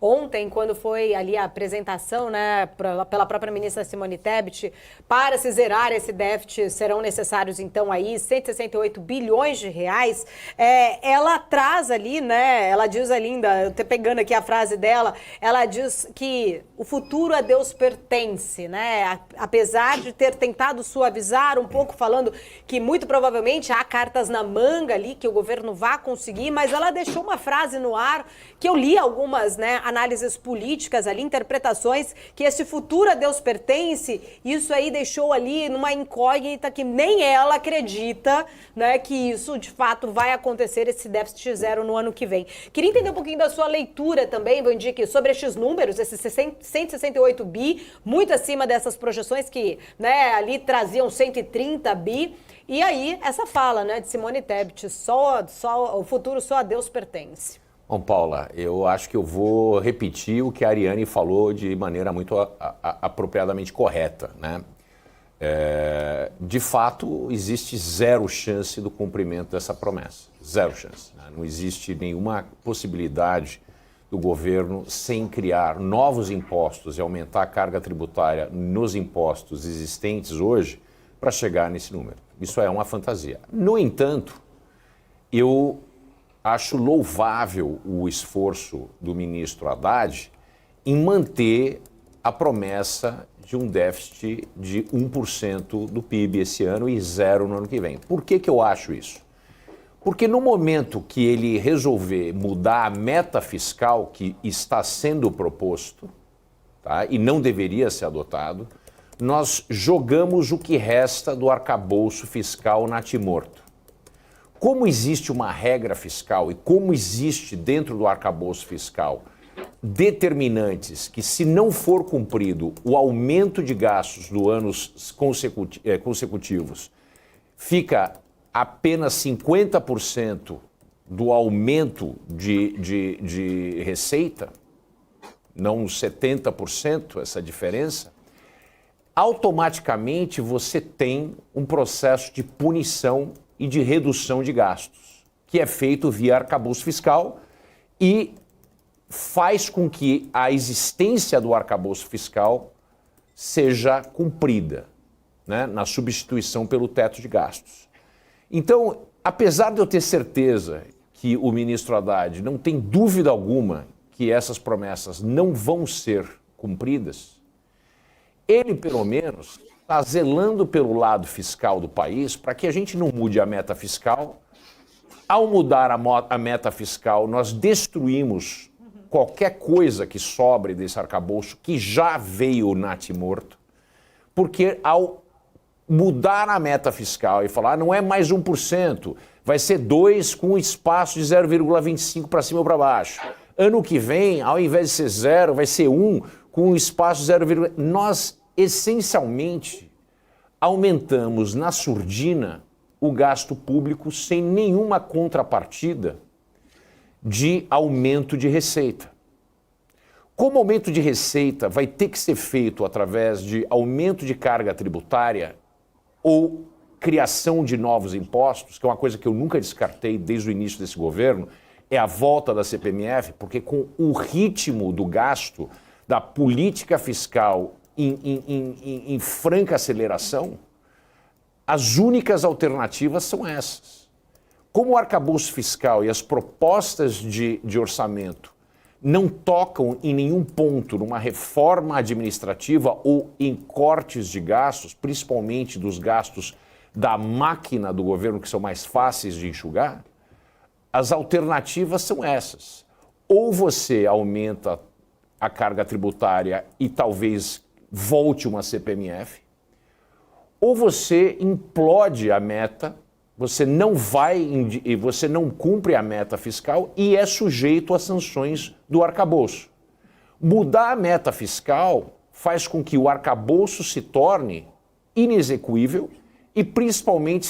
ontem, quando foi ali a apresentação, né, pela própria ministra Simone Tebet, para se zerar esse déficit serão necessários, então, aí 168 bilhões de reais. Ela traz ali, né, ela diz ali ainda, eu tô pegando aqui a frase dela, ela diz que o futuro a Deus pertence, né, apesar de ter tentado suavizar um pouco, falando que muito provavelmente há cartas na manga ali que o governo vai conseguir, mas ela deixou uma frase no ar que eu li algumas, né, análises políticas ali, interpretações, que esse futuro a Deus pertence, isso aí deixou ali numa incógnita que nem ela acredita, né, que isso de fato vai acontecer, esse déficit zero no ano que vem. Queria entender um pouquinho da sua leitura também, Vandique, sobre estes números, esses 168 bi, muito acima dessas projeções que, né, ali traziam 130 bi. E aí, essa fala, né, de Simone Tebet, o futuro só a Deus pertence. Bom, Paula, eu acho que eu vou repetir o que a Ariane falou de maneira muito apropriadamente correta, né? De fato, existe zero chance do cumprimento dessa promessa. Zero chance. Né? Não existe nenhuma possibilidade do governo, sem criar novos impostos e aumentar a carga tributária nos impostos existentes hoje, para chegar nesse número. Isso é uma fantasia. No entanto, eu acho louvável o esforço do ministro Haddad em manter a promessa de um déficit de 1% do PIB esse ano e zero no ano que vem. Por que eu acho isso? Porque no momento que ele resolver mudar a meta fiscal que está sendo proposto, tá, e não deveria ser adotado, nós jogamos o que resta do arcabouço fiscal natimorto. Como existe uma regra fiscal e como existe dentro do arcabouço fiscal determinantes que, se não for cumprido, o aumento de gastos do anos consecutivos fica apenas 50% do aumento de receita, não 70% essa diferença, automaticamente você tem um processo de punição e de redução de gastos, que é feito via arcabouço fiscal e faz com que a existência do arcabouço fiscal seja cumprida, né, na substituição pelo teto de gastos. Então, apesar de eu ter certeza que o ministro Haddad não tem dúvida alguma que essas promessas não vão ser cumpridas, ele, pelo menos, está zelando pelo lado fiscal do país para que a gente não mude a meta fiscal. Ao mudar a meta fiscal, nós destruímos qualquer coisa que sobre desse arcabouço que já veio natimorto, porque ao mudar a meta fiscal e falar não é mais 1%, vai ser 2% com espaço de 0,25% para cima ou para baixo. Ano que vem, ao invés de ser 0, vai ser 1%, com um espaço de 0,... Nós, essencialmente, aumentamos na surdina o gasto público sem nenhuma contrapartida de aumento de receita. Como aumento de receita vai ter que ser feito através de aumento de carga tributária ou criação de novos impostos, que é uma coisa que eu nunca descartei desde o início desse governo, é a volta da CPMF, porque com o ritmo do gasto da política fiscal em franca aceleração, as únicas alternativas são essas. Como o arcabouço fiscal e as propostas de orçamento não tocam em nenhum ponto numa reforma administrativa ou em cortes de gastos, principalmente dos gastos da máquina do governo, que são mais fáceis de enxugar, as alternativas são essas. Ou você aumenta a carga tributária e talvez volte uma CPMF, ou você implode a meta, você não cumpre a meta fiscal e é sujeito às sanções do arcabouço. Mudar a meta fiscal faz com que o arcabouço se torne inexequível e principalmente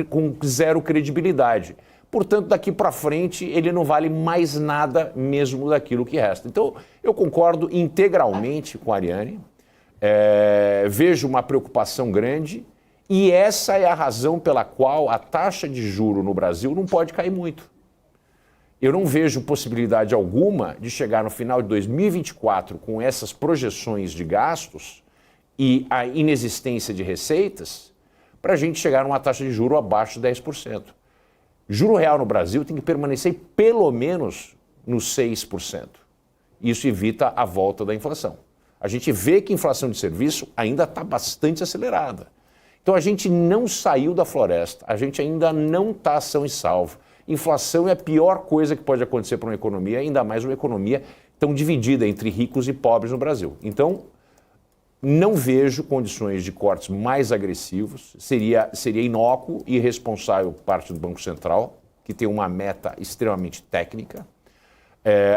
com zero credibilidade. Portanto, daqui para frente, ele não vale mais nada mesmo daquilo que resta. Então, eu concordo integralmente com a Ariane, vejo uma preocupação grande e essa é a razão pela qual a taxa de juro no Brasil não pode cair muito. eu não vejo possibilidade alguma de chegar no final de 2024 com essas projeções de gastos e a inexistência de receitas para a gente chegar numa taxa de juros abaixo de 10%. Juro real no Brasil tem que permanecer pelo menos nos 6%. Isso evita a volta da inflação. A gente vê que a inflação de serviço ainda está bastante acelerada. Então a gente não saiu da floresta, a gente ainda não está são e salvo. Inflação é a pior coisa que pode acontecer para uma economia, ainda mais uma economia tão dividida entre ricos e pobres no Brasil. Então, não vejo condições de cortes mais agressivos, seria inócuo e irresponsável por parte do Banco Central, que tem uma meta extremamente técnica.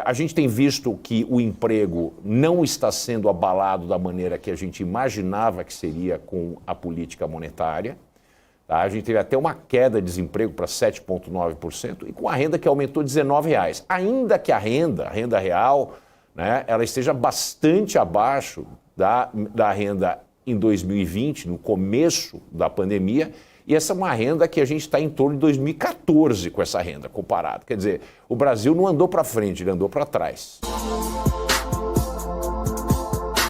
A gente tem visto que o emprego não está sendo abalado da maneira que a gente imaginava que seria com a política monetária. Tá? A gente teve até uma queda de desemprego para 7,9% e com a renda que aumentou R$19. Ainda que a renda real, né, ela esteja bastante abaixo da renda em 2020, no começo da pandemia, e essa é uma renda que a gente está em torno de 2014 com essa renda comparada. Quer dizer, o Brasil não andou para frente, ele andou para trás.